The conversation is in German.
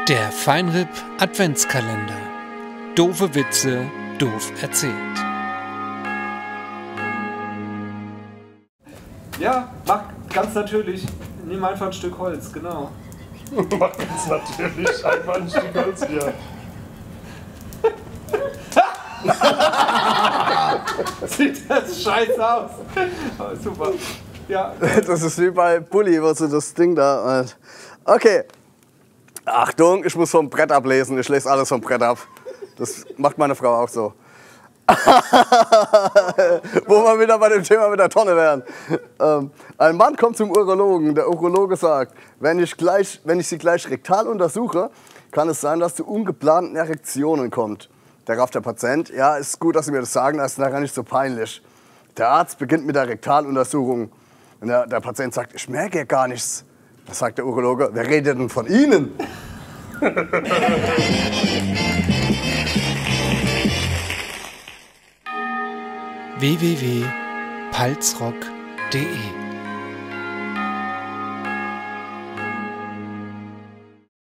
Der Feinripp Adventskalender. Doofe Witze, doof erzählt. Ja, mach ganz natürlich. Nimm einfach ein Stück Holz, genau. Mach ganz natürlich einfach ein Stück Holz, ja. Sieht das scheiße aus. Oh, super. Ja. Das ist wie bei Bulli, wo so das Ding da. Okay. Achtung, ich muss vom Brett ablesen. Ich lese alles vom Brett ab. Das macht meine Frau auch so. Wo wir wieder bei dem Thema mit der Tonne wären. Ein Mann kommt zum Urologen. Der Urologe sagt, wenn ich Sie gleich rektal untersuche, kann es sein, dass zu ungeplanten Erektionen kommt. Darauf der Patient, ja, ist gut, dass Sie mir das sagen, das ist nachher nicht so peinlich. Der Arzt beginnt mit der Rektaluntersuchung. Und der Patient sagt, ich merke ja gar nichts. Da sagt der Urologe, wer redet denn von Ihnen? www.palzrock.de